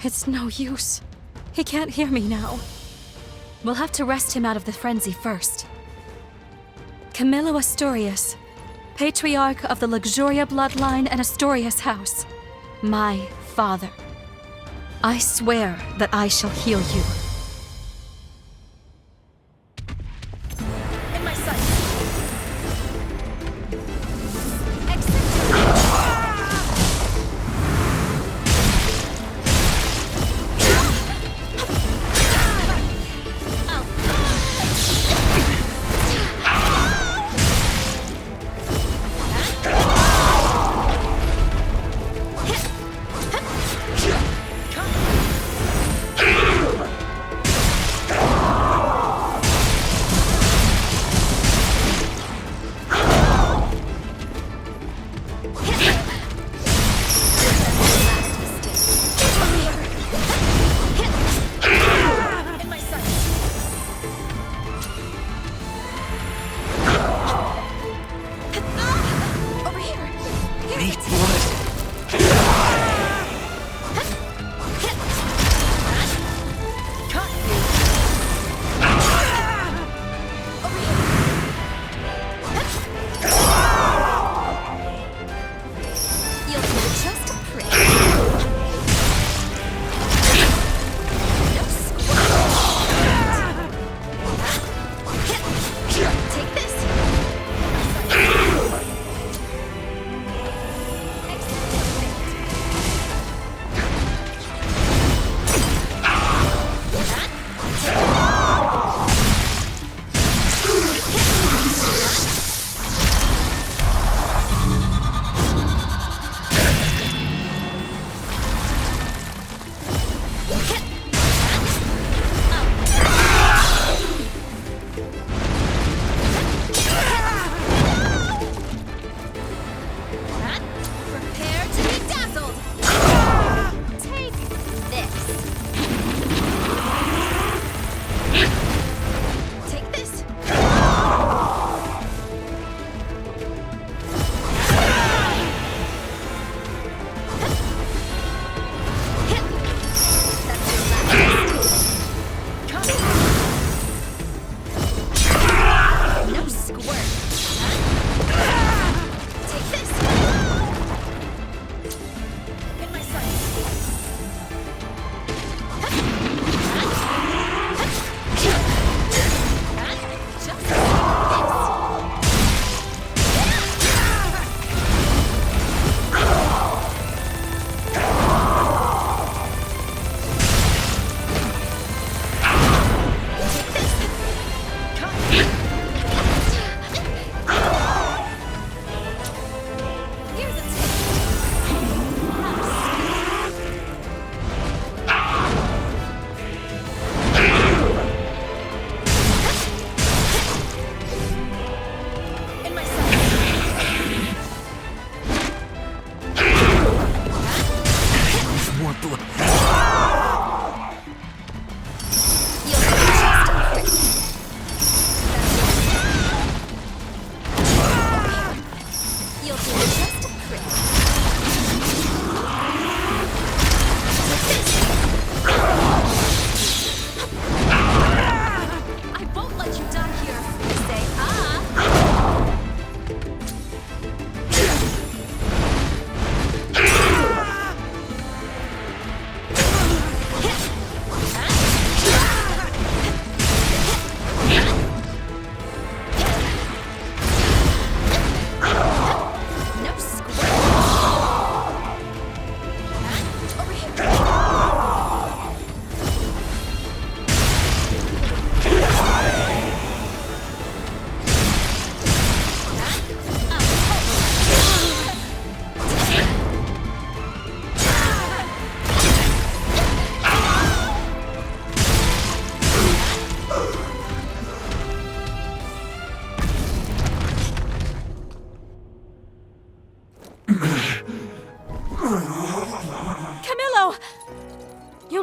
It's no use. He can't hear me now. We'll have to wrest him out of the frenzy first. Camillo Astorius, patriarch of the Luxuria bloodline and Astorius house. My father. I swear that I shall heal you. In my sight.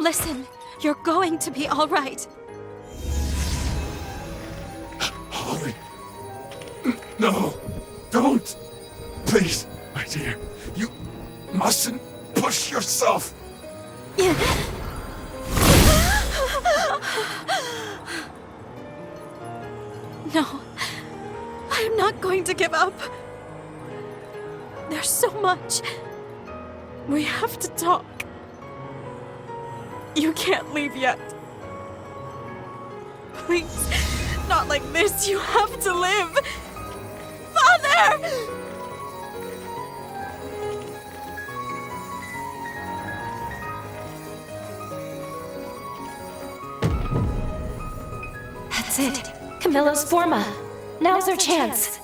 Listen, you're going to be all right. Holly. No, don't. Please, my dear. You mustn't push yourself. No, I am not going to give up. There's so much. We have to talk. You can't leave yet. Please, not like this. You have to live. Father! That's it. Camillo's forma. Now's our chance.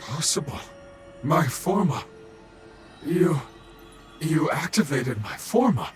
Impossible. My forma. You activated my forma.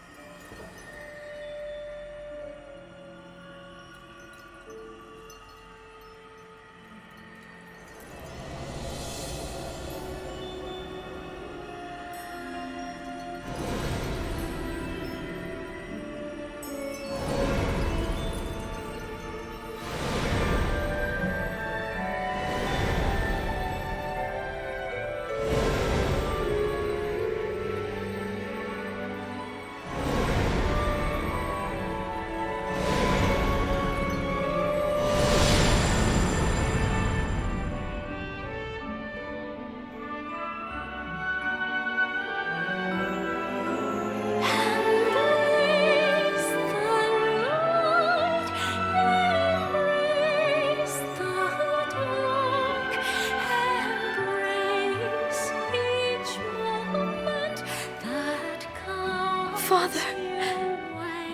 Father,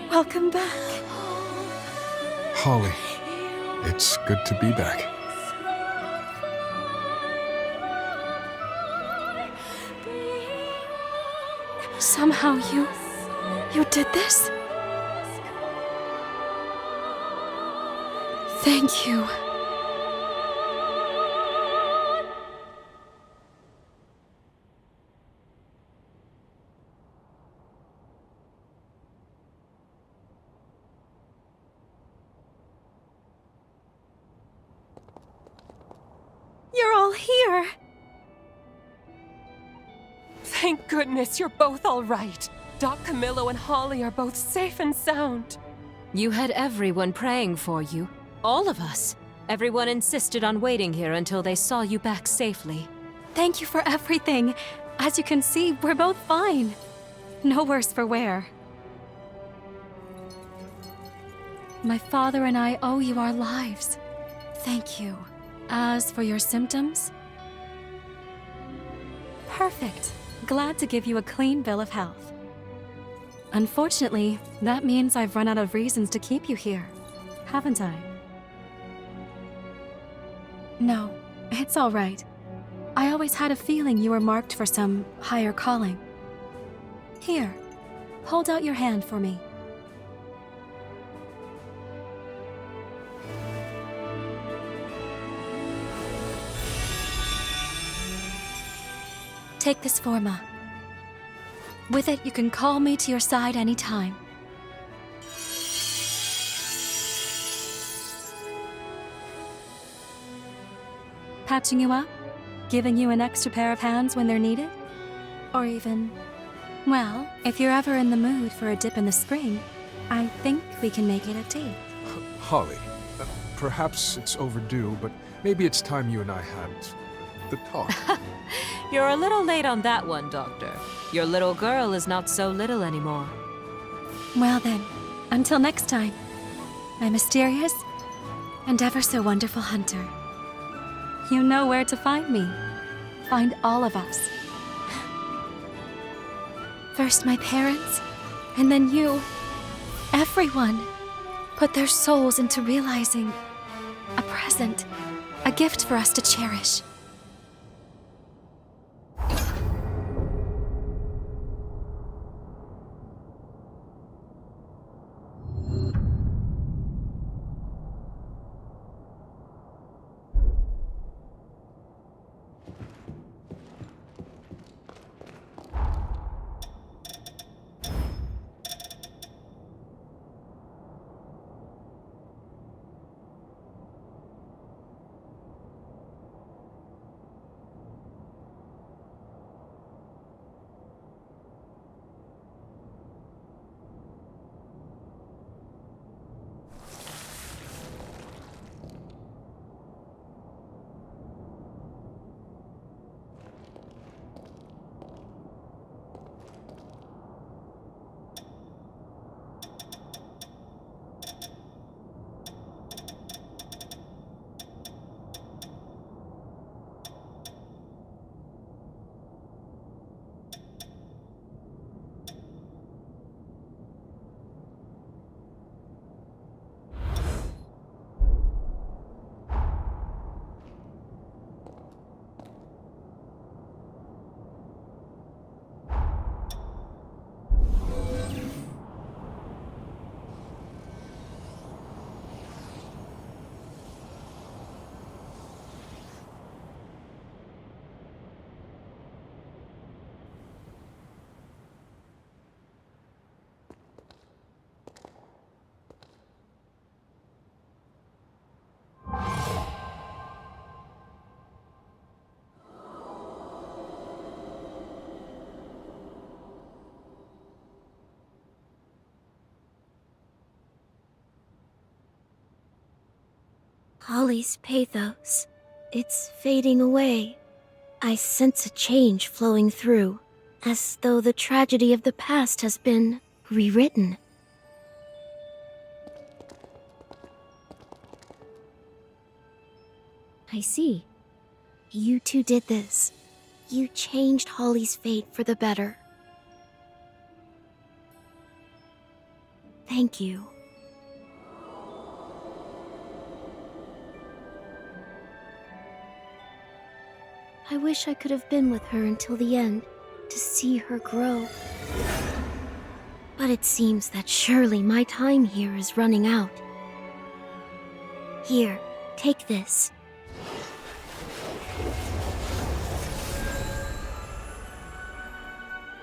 welcome back. Holly, it's good to be back. Somehow you did this? Thank you. You're all here. Thank goodness you're both all right. Doc Camillo and Holly are both safe and sound. You had everyone praying for you. All of us. Everyone insisted on waiting here until they saw you back safely. Thank you for everything. As you can see, we're both fine. No worse for wear. My father and I owe you our lives. Thank you. As for your symptoms? Perfect. Glad to give you a clean bill of health. Unfortunately, that means I've run out of reasons to keep you here, haven't I? No, it's all right. I always had a feeling you were marked for some higher calling. Here, hold out your hand for me. Take this forma. With it, you can call me to your side anytime. Patching you up? Giving you an extra pair of hands when they're needed? Or even... well, if you're ever in the mood for a dip in the spring, I think we can make it a date. Holly, perhaps it's overdue, but maybe it's time you and I had the talk. You're a little late on that one, Doctor. Your little girl is not so little anymore. Well then, until next time, my mysterious and ever so wonderful hunter. You know where to find me. Find all of us. First my parents, and then you. Everyone put their souls into realizing a present, a gift for us to cherish. Holly's pathos. It's fading away. I sense a change flowing through, as though the tragedy of the past has been rewritten. I see. You two did this. You changed Holly's fate for the better. Thank you. I wish I could have been with her until the end, to see her grow. But it seems that surely my time here is running out. Here, take this.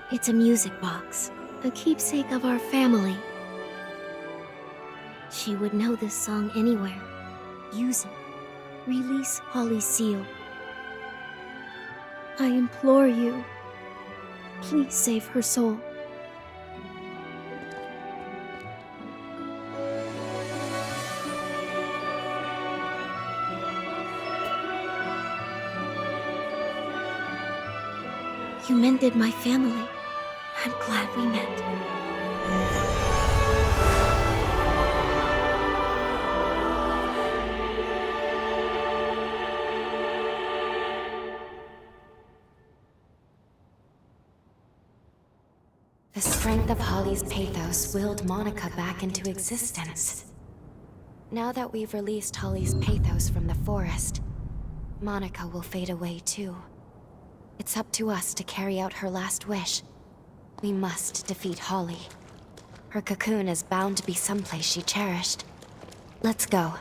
It's a music box, a keepsake of our family. She would know this song anywhere. Use it. Release Holly's seal. I implore you, please save her soul. You mended my family. I'm glad we met. The strength of Holly's pathos willed Monica back into existence. Now that we've released Holly's pathos from the forest, Monica will fade away too. It's up to us to carry out her last wish. We must defeat Holly. Her cocoon is bound to be someplace she cherished. Let's go.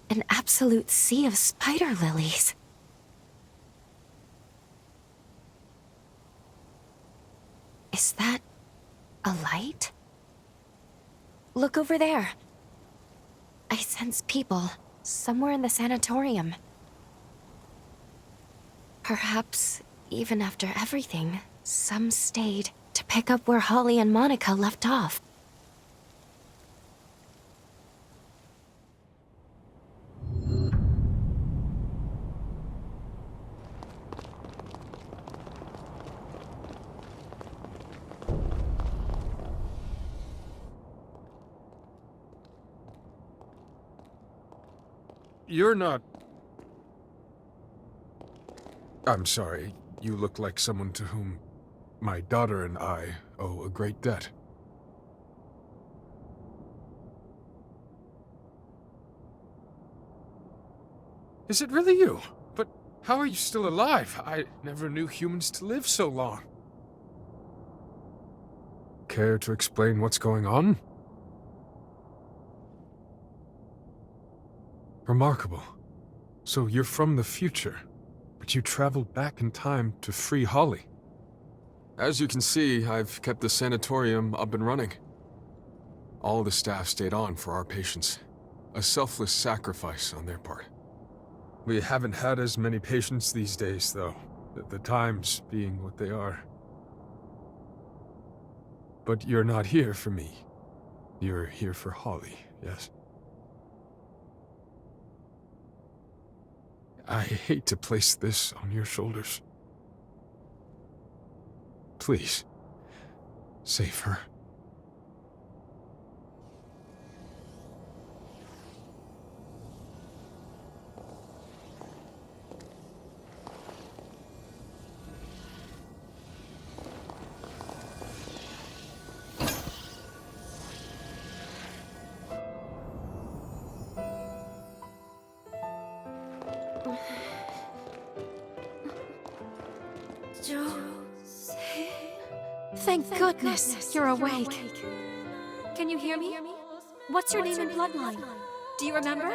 An absolute sea of spider lilies. Is that a light? Look over there. I sense people somewhere in the sanatorium. Perhaps, even after everything, some stayed to pick up where Holly and Monica left off. You're not... I'm sorry. You look like someone to whom my daughter and I owe a great debt. Is it really you? But how are you still alive? I never knew humans to live so long. Care to explain what's going on? Remarkable. So you're from the future, but you traveled back in time to free Holly. As you can see, I've kept the sanatorium up and running. All the staff stayed on for our patients. A selfless sacrifice on their part. We haven't had as many patients these days, though, the times being what they are. But you're not here for me. You're here for Holly, yes? I hate to place this on your shoulders. Please, save her. Thank goodness you're awake. Can you hear me? What's your name and bloodline? Do you remember?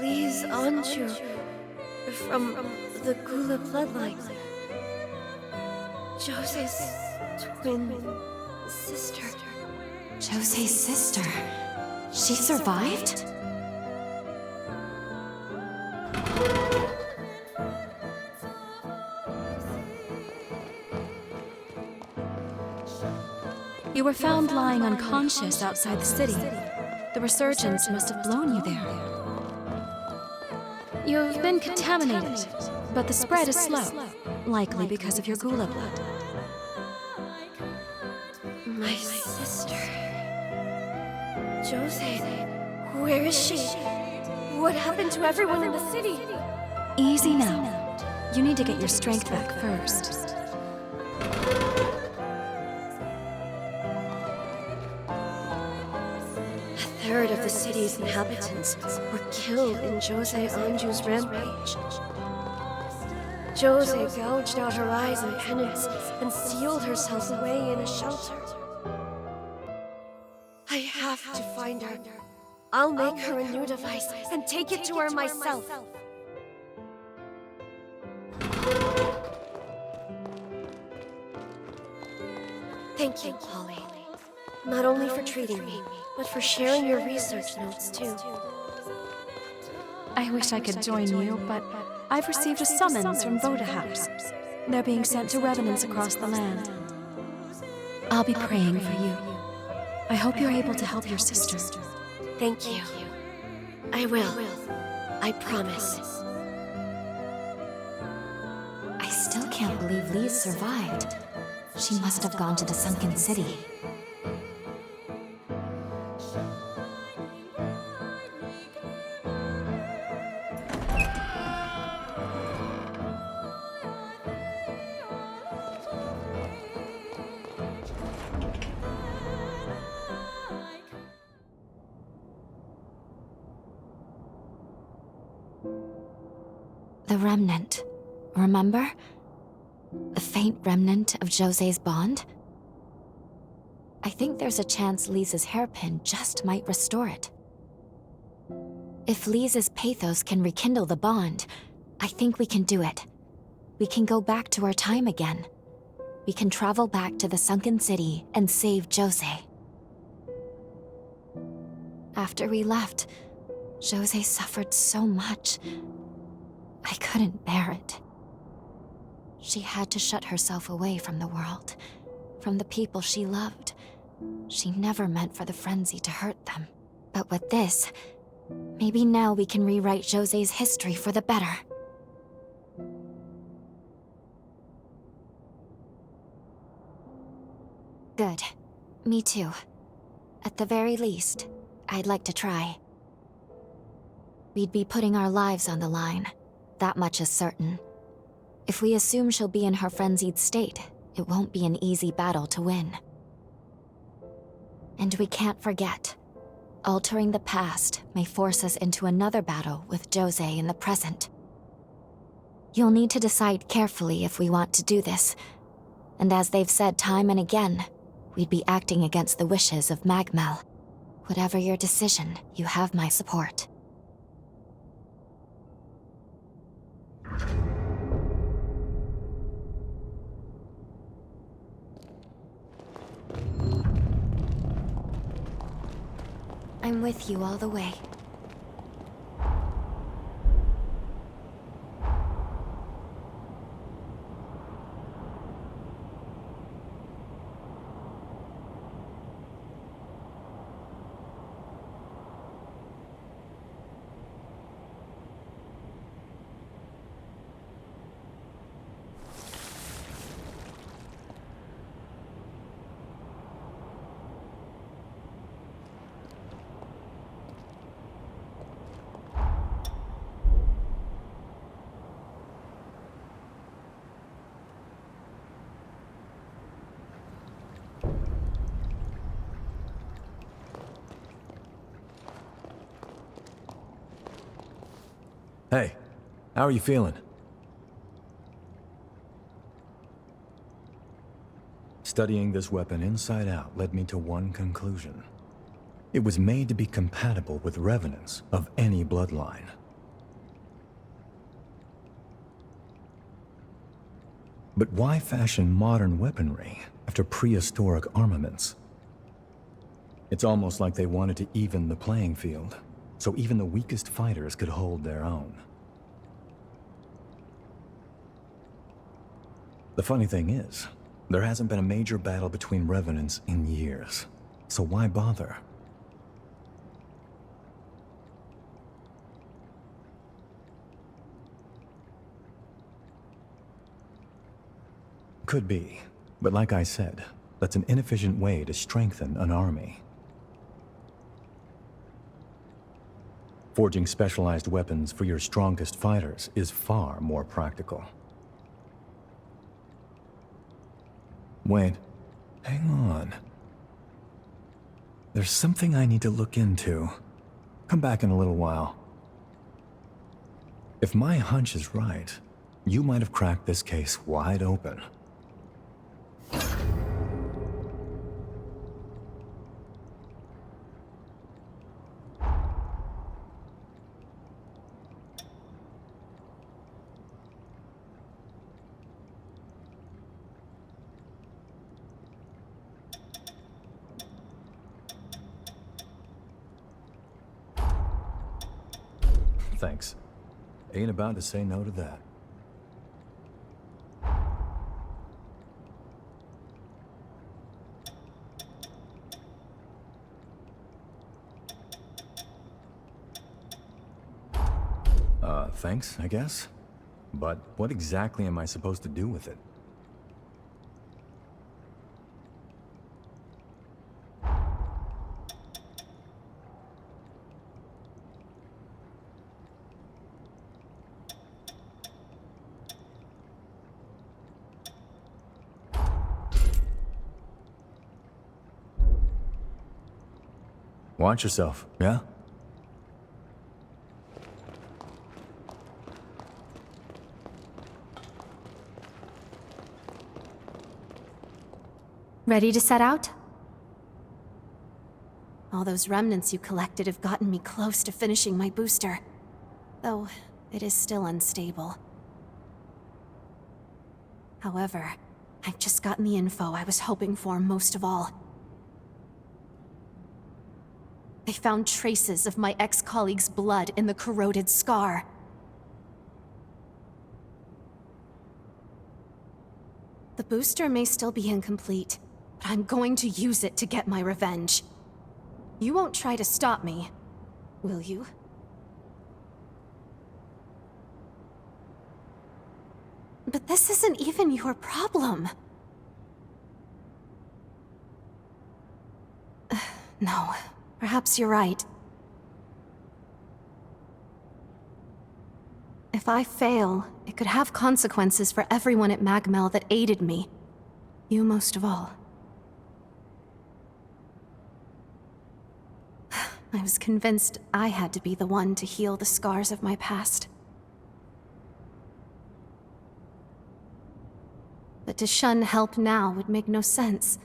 Lise Anjou, from the Gula bloodline. Jose's twin sister. Jose's sister. She survived? You were found lying unconscious outside the city. The resurgence must have blown you there. You've been contaminated, but the spread is slow, likely because of your Gula blood. My sister. Jose, where is she? What happened to everyone in the city? Easy now. You need to get your strength back first. A third of the city's inhabitants were killed in Jose Anjou's rampage. Jose gouged out her eyes in penance and sealed herself away in a shelter. I have to find her. I'll make her a new device and take it to her myself. Thank you, Holly. Not only for treating me, but for sharing your research notes, too. I wish I could join you, but I've received a summons from Voda House. They're being sent to revenants across the land. I'll be praying for you. I hope you're able to help your sister. Thank you. I will. I promise. I still can't believe Lise survived. She must have gone to the sunken city. The remnant, remember? The faint remnant of Jose's bond? I think there's a chance Lisa's hairpin just might restore it. If Lisa's pathos can rekindle the bond, I think we can do it. We can go back to our time again. We can travel back to the sunken city and save Jose. After we left, Jose suffered so much. I couldn't bear it. She had to shut herself away from the world, from the people she loved. She never meant for the frenzy to hurt them. But with this, maybe now we can rewrite Jose's history for the better. Good. Me too. At the very least, I'd like to try. We'd be putting our lives on the line. That much is certain. If we assume she'll be in her frenzied state, it won't be an easy battle to win. And we can't forget, altering the past may force us into another battle with Jose in the present. You'll need to decide carefully if we want to do this. And as they've said time and again, we'd be acting against the wishes of Magmel. Whatever your decision, you have my support. I'm with you all the way. Hey, how are you feeling? Studying this weapon inside out led me to one conclusion. It was made to be compatible with revenants of any bloodline. But why fashion modern weaponry after prehistoric armaments? It's almost like they wanted to even the playing field, so even the weakest fighters could hold their own. The funny thing is, there hasn't been a major battle between revenants in years, so why bother? Could be, but like I said, that's an inefficient way to strengthen an army. Forging specialized weapons for your strongest fighters is far more practical. Wait, hang on. There's something I need to look into. Come back in a little while. If my hunch is right, you might have cracked this case wide open. Thanks. Ain't about to say no to that. Thanks, I guess. But what exactly am I supposed to do with it? Watch yourself, yeah? Ready to set out? All those remnants you collected have gotten me close to finishing my booster, though it is still unstable. However, I've just gotten the info I was hoping for most of all. I found traces of my ex-colleague's blood in the corroded scar. The booster may still be incomplete, but I'm going to use it to get my revenge. You won't try to stop me, will you? But this isn't even your problem. No, perhaps you're right. If I fail, it could have consequences for everyone at Magmel that aided me. You most of all. I was convinced I had to be the one to heal the scars of my past. But to shun help now would make no sense.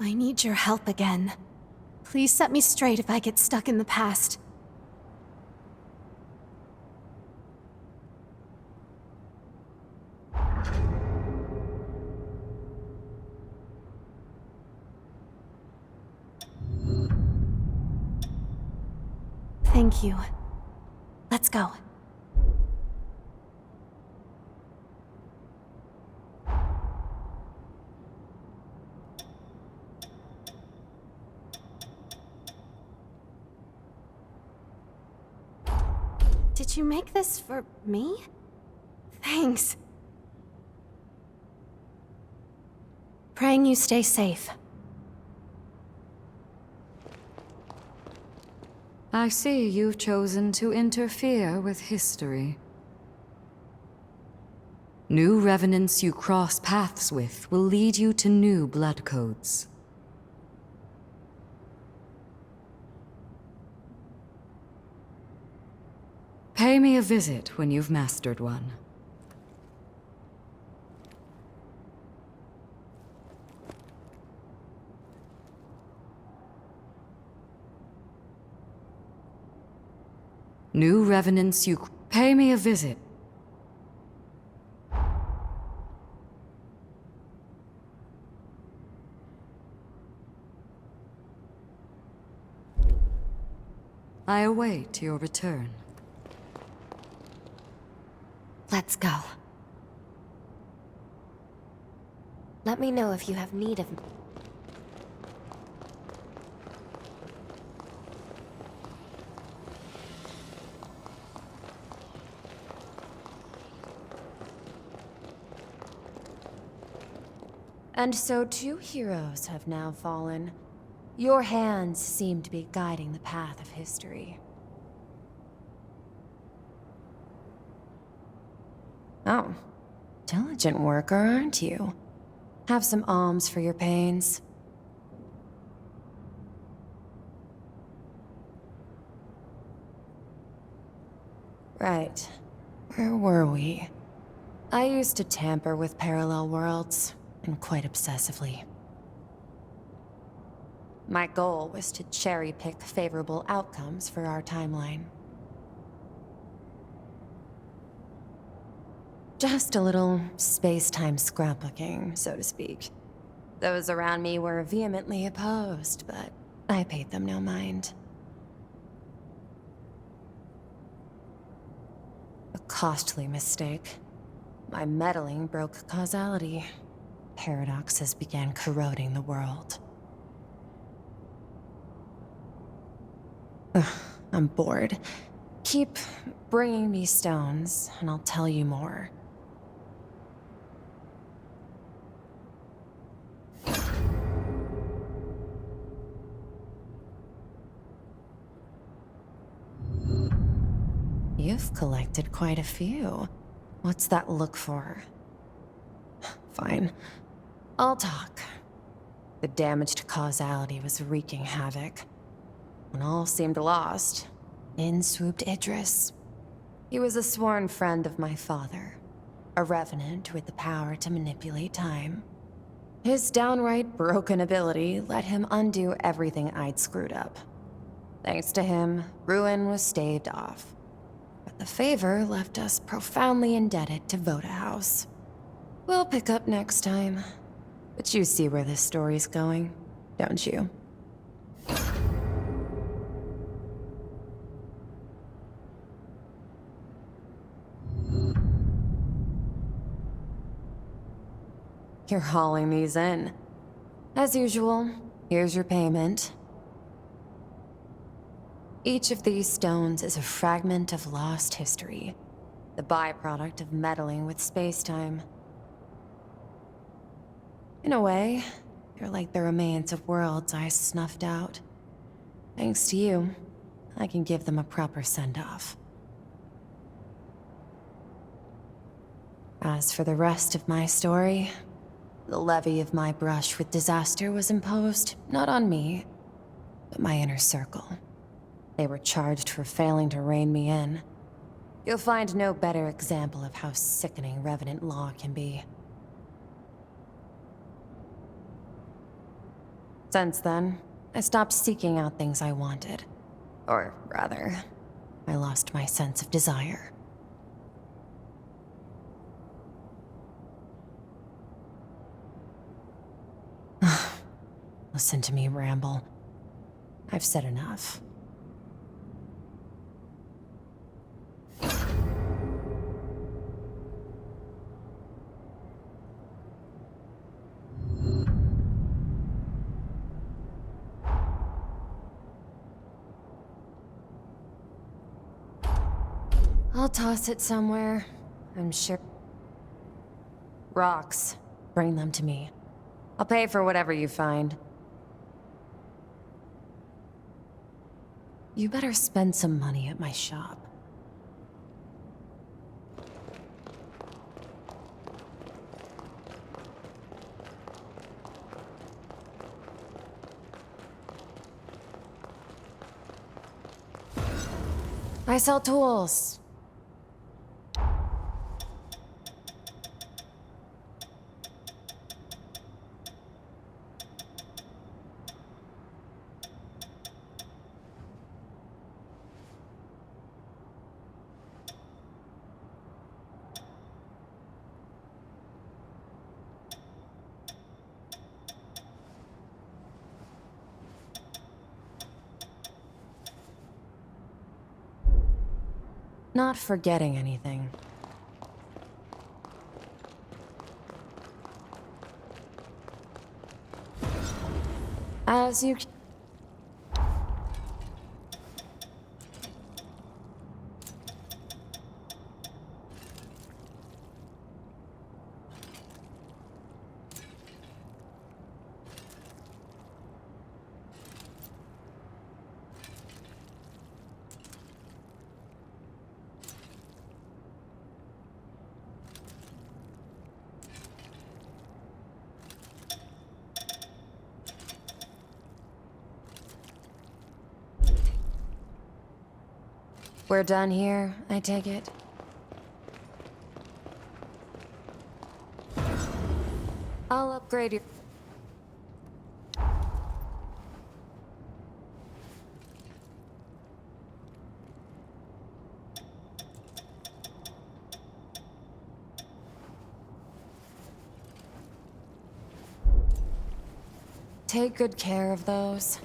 I need your help again. Please set me straight if I get stuck in the past. Thank you. Let's go. Did you make this for me? Thanks. Praying you stay safe. I see you've chosen to interfere with history. New revenants you cross paths with will lead you to new blood codes. Pay me a visit when you've mastered one. New revenants, you pay me a visit. I await your return. Let's go. Let me know if you have need of... And so 2 heroes have now fallen. Your hands seem to be guiding the path of history. Oh, diligent worker, aren't you? Have some alms for your pains. Right. Where were we? I used to tamper with parallel worlds, and quite obsessively. My goal was to cherry-pick favorable outcomes for our timeline. Just a little space-time scrapbooking, so to speak. Those around me were vehemently opposed, but I paid them no mind. A costly mistake. My meddling broke causality. Paradoxes began corroding the world. Ugh, I'm bored. Keep bringing me stones, and I'll tell you more. You've collected quite a few. What's that look for? Fine. I'll talk. The damage to causality was wreaking havoc. When all seemed lost, in swooped Idris. He was a sworn friend of my father, a revenant with the power to manipulate time. His downright broken ability let him undo everything I'd screwed up. Thanks to him, ruin was staved off. But the favor left us profoundly indebted to Voda House. We'll pick up next time. But you see where this story's going, don't you? You're hauling these in. As usual, here's your payment. Each of these stones is a fragment of lost history, the byproduct of meddling with space-time. In a way, they're like the remains of worlds I snuffed out. Thanks to you, I can give them a proper send-off. As for the rest of my story, the levy of my brush with disaster was imposed not on me, but my inner circle. They were charged for failing to rein me in. You'll find no better example of how sickening Revenant law can be. Since then, I stopped seeking out things I wanted. Or rather, I lost my sense of desire. Listen to me ramble. I've said enough. I'll toss it somewhere, I'm sure. Rocks. Bring them to me. I'll pay for whatever you find. You better spend some money at my shop. I sell tools. Not forgetting anything. As you... We're done here, I take it. I'll upgrade your... Take good care of those.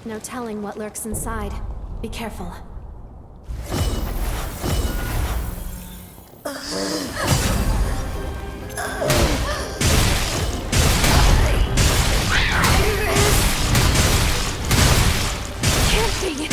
No telling what lurks inside. Be careful. Can't be!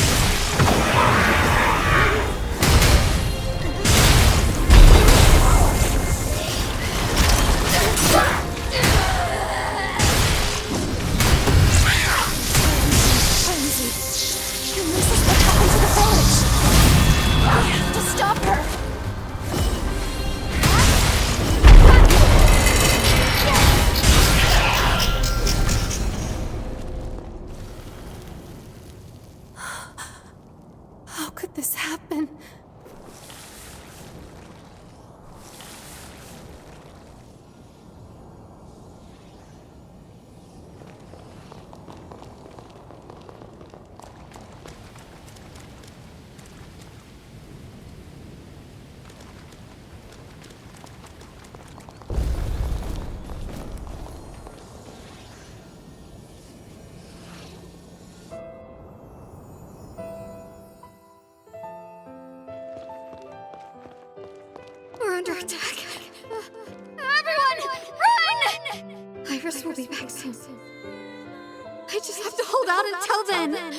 virus will be back soon. I just have to hold out until then.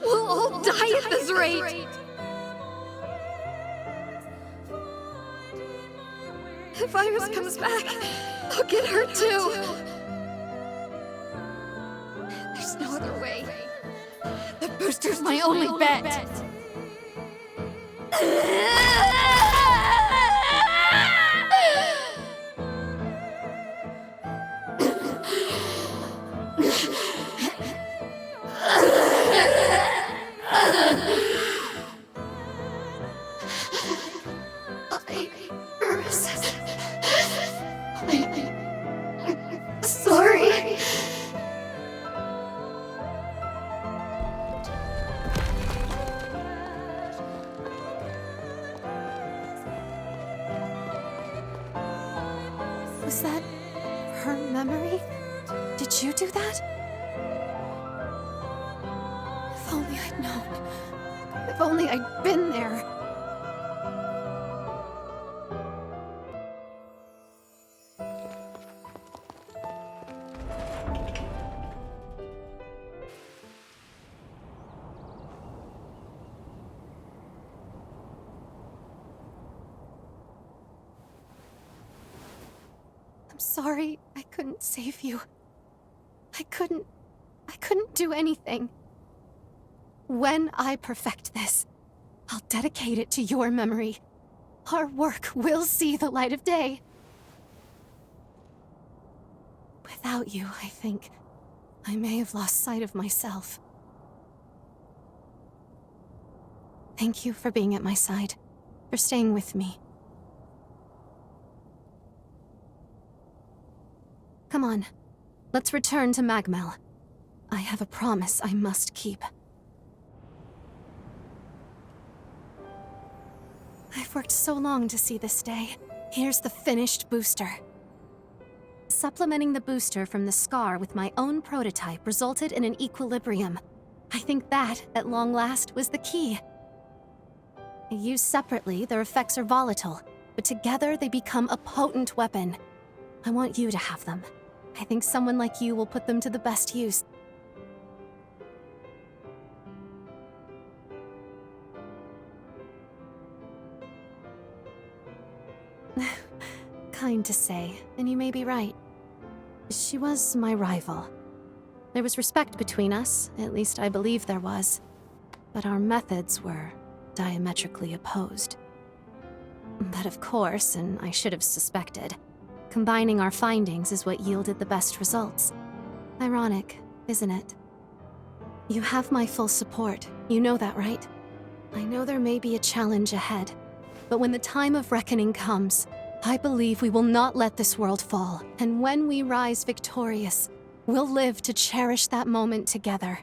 We'll all die at this rate. If the virus comes back, I'll get hurt too. There's no other way. The booster's my only bet. Sorry. Was that her memory? Did you do that? If only I'd known. If only I'd been there. I'm sorry I couldn't save you. I couldn't do anything. When I perfect this, I'll dedicate it to your memory. Our work will see the light of day. Without you, I think, I may have lost sight of myself. Thank you for being at my side, for staying with me. Come on, let's return to Magmel. I have a promise I must keep. I've worked so long to see this day. Here's the finished booster. Supplementing the booster from the scar with my own prototype resulted in an equilibrium. I think that, at long last, was the key. Used separately, their effects are volatile, but together they become a potent weapon. I want you to have them. I think someone like you will put them to the best use. Kind to say, and you may be right. She was my rival. There was respect between us, at least I believe there was. But our methods were diametrically opposed. But of course, and I should have suspected, combining our findings is what yielded the best results. Ironic, isn't it? You have my full support. You know that, right? I know there may be a challenge ahead, but when the time of reckoning comes, I believe we will not let this world fall, and when we rise victorious, we'll live to cherish that moment together.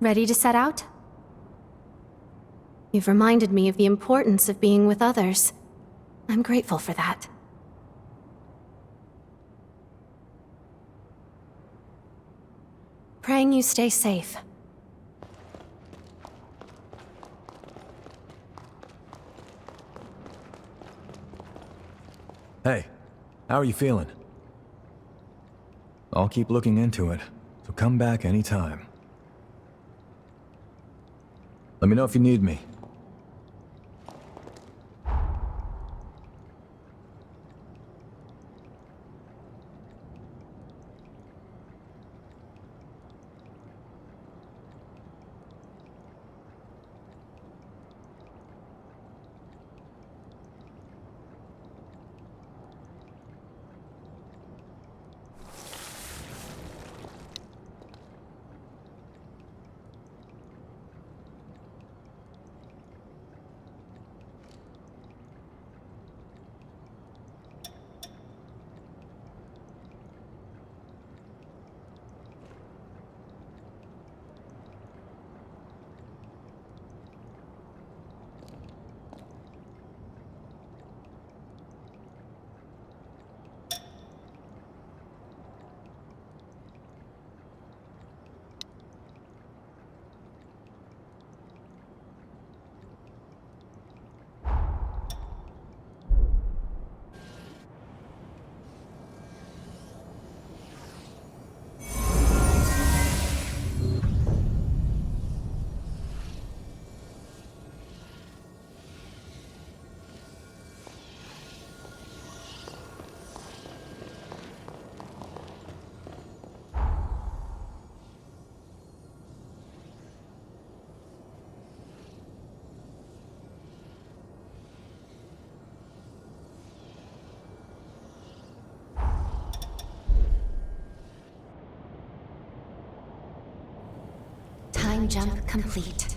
Ready to set out? You've reminded me of the importance of being with others. I'm grateful for that. Praying you stay safe. Hey, how are you feeling? I'll keep looking into it, so come back anytime. Let me know if you need me. time jump complete.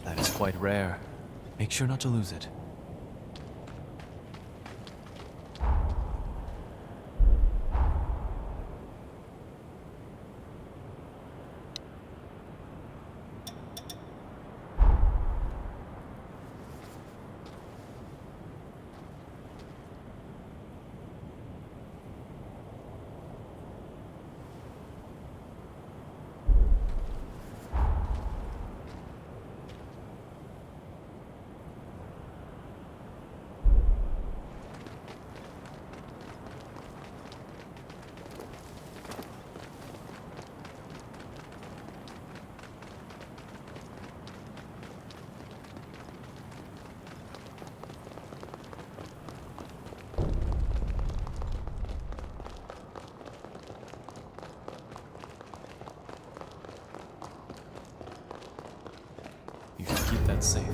That is quite rare. Make sure not to lose it. You should keep that safe.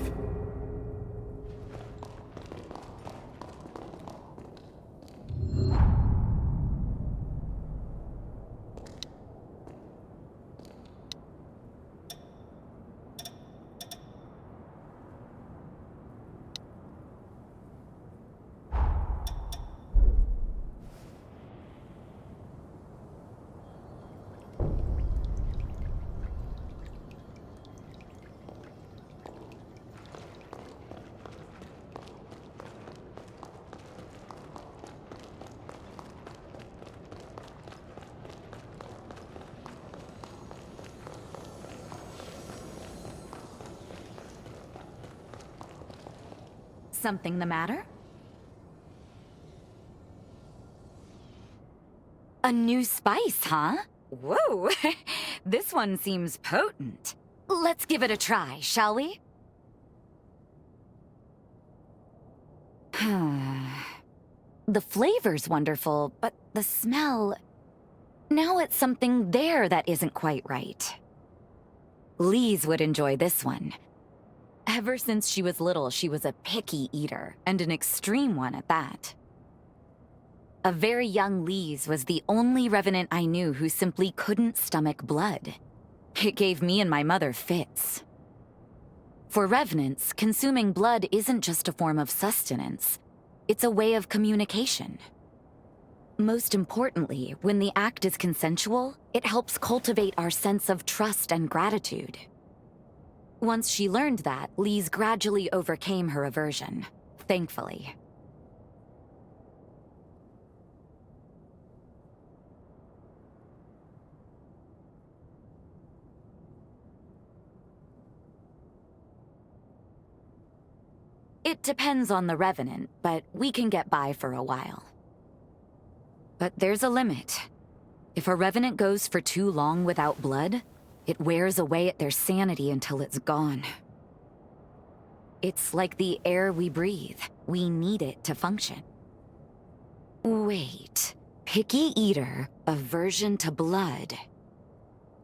Something the matter? A new spice, huh? Whoa! This one seems potent. Let's give it a try, shall we? The flavor's wonderful, but the smell... Now it's something there that isn't quite right. Lise would enjoy this one. Ever since she was little, she was a picky eater, and an extreme one at that. A very young Lise was the only revenant I knew who simply couldn't stomach blood. It gave me and my mother fits. For revenants, consuming blood isn't just a form of sustenance. It's a way of communication. Most importantly, when the act is consensual, it helps cultivate our sense of trust and gratitude. Once she learned that, Lise gradually overcame her aversion, thankfully. It depends on the revenant, but we can get by for a while. But there's a limit. If a revenant goes for too long without blood, it wears away at their sanity until it's gone. It's like the air we breathe. We need it to function. Wait. Picky eater, aversion to blood.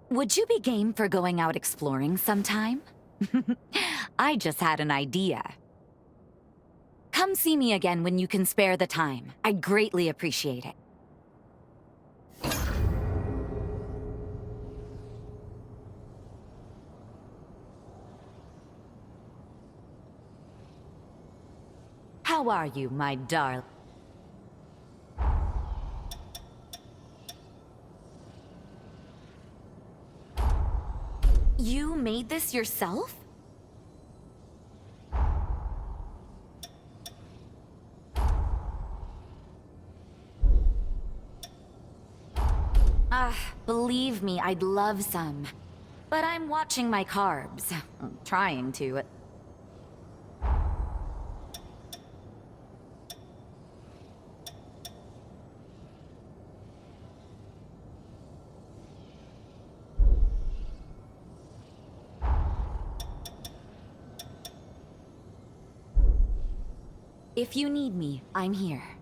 Would you be game for going out exploring sometime? I just had an idea. Come see me again when you can spare the time. I'd greatly appreciate it. How are you, my darling? You made this yourself? Believe me, I'd love some. But I'm watching my carbs. I'm trying to. If you need me, I'm here.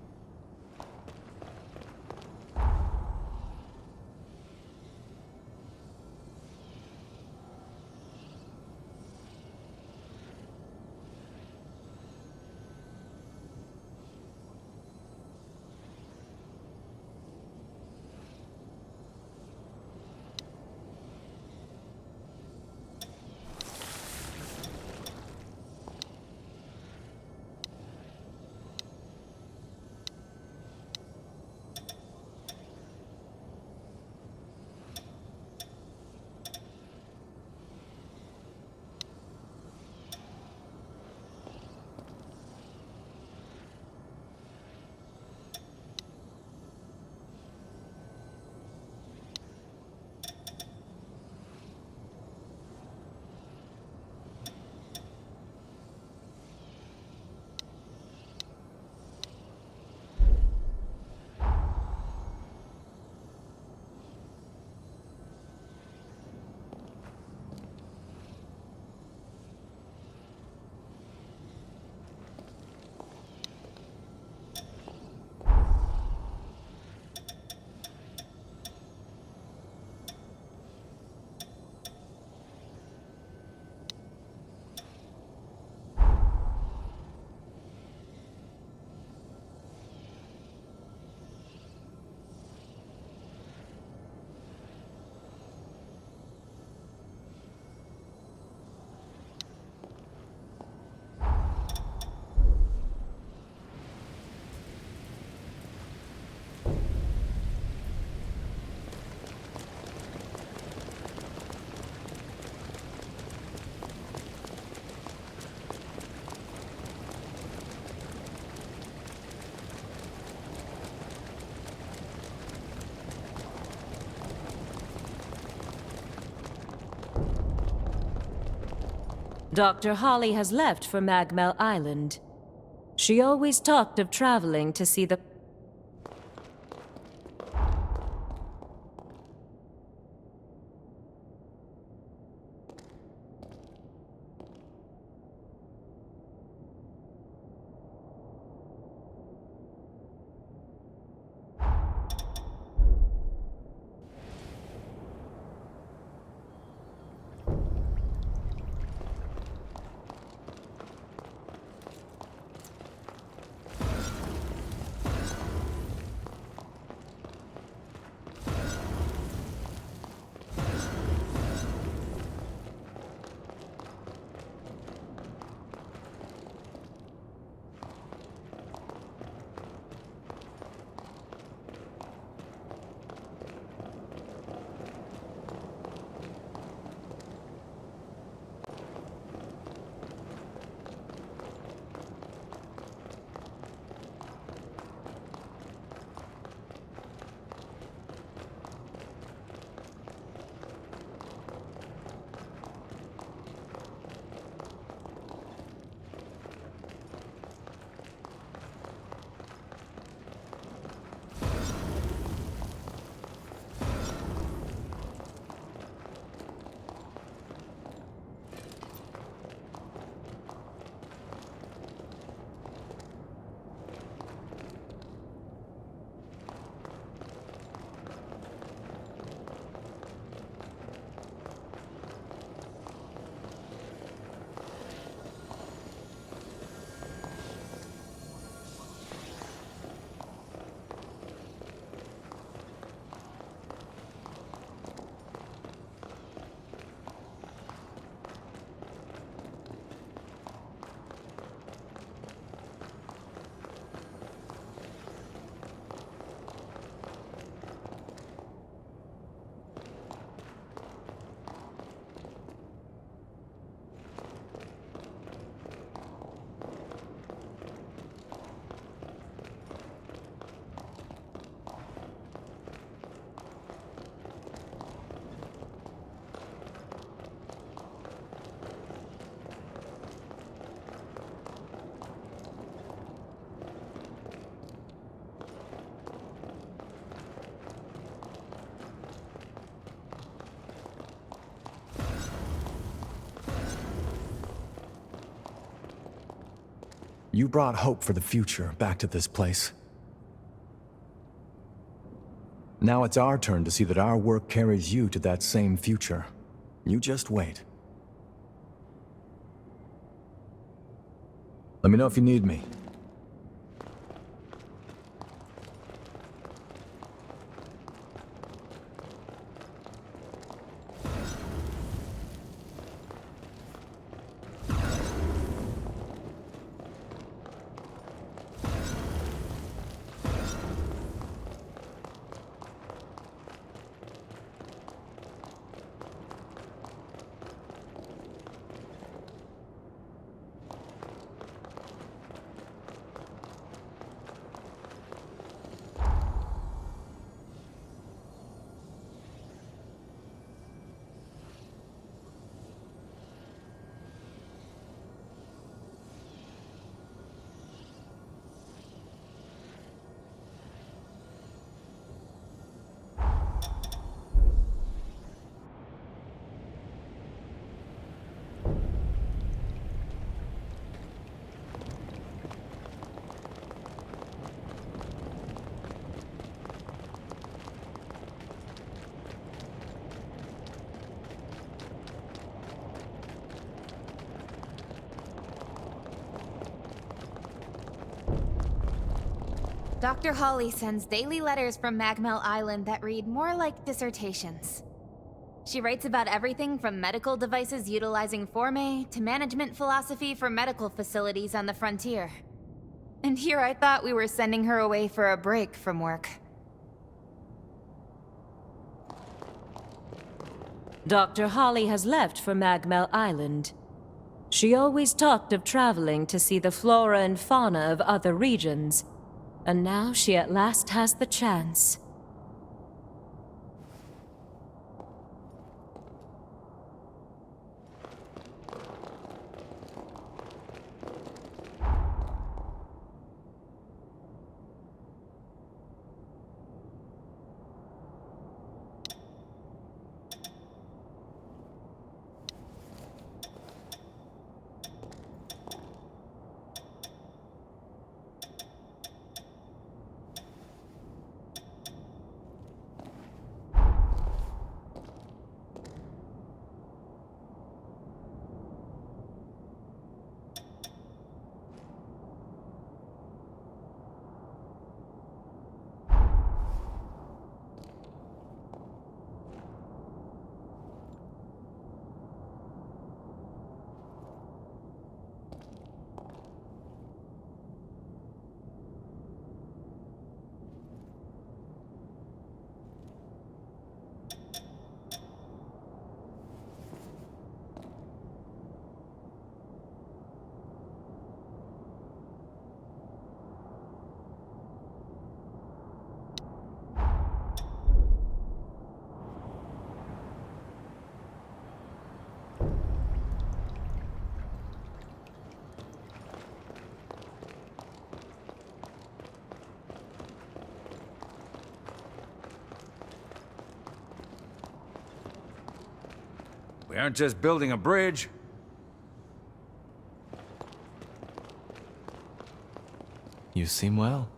Dr. Holly has left for Magmel Island. She always talked of traveling to see the... You brought hope for the future back to this place. Now it's our turn to see that our work carries you to that same future. You just wait. Let me know if you need me. Dr. Holly sends daily letters from Magmel Island that read more like dissertations. She writes about everything from medical devices utilizing Forme to management philosophy for medical facilities on the frontier. And here I thought we were sending her away for a break from work. Dr. Holly has left for Magmel Island. She always talked of traveling to see the flora and fauna of other regions, and now she at last has the chance. We aren't just building a bridge. You seem well.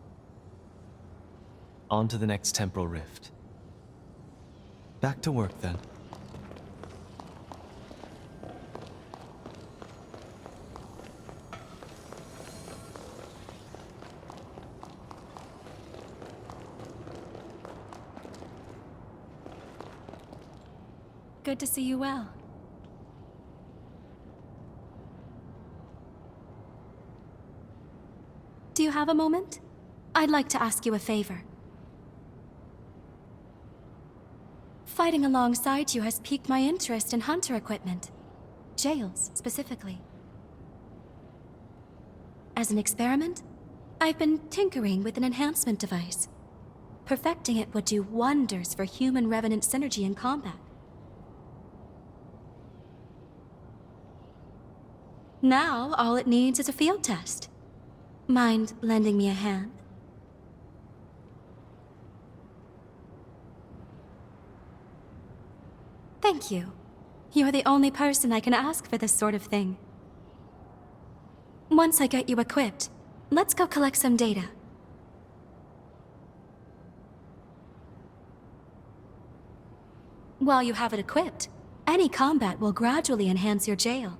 On to the next temporal rift. Back to work, then. Good to see you well. Do you have a moment? I'd like to ask you a favor. Fighting alongside you has piqued my interest in hunter equipment. Jails, specifically. As an experiment, I've been tinkering with an enhancement device. Perfecting it would do wonders for human-revenant synergy in combat. Now, all it needs is a field test. Mind lending me a hand? Thank you. You're the only person I can ask for this sort of thing. Once I get you equipped, let's go collect some data. While you have it equipped, any combat will gradually enhance your jail.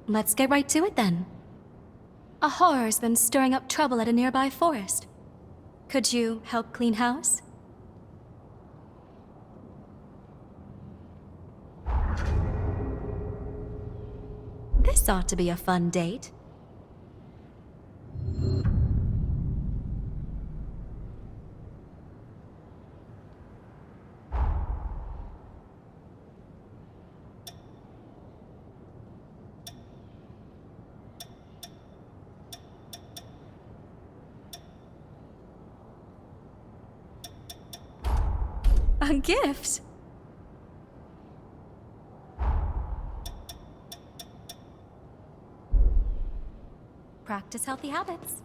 Let's get right to it then. A horror's been stirring up trouble at a nearby forest. Could you help clean house? This ought to be a fun date. A gift? Practice healthy habits.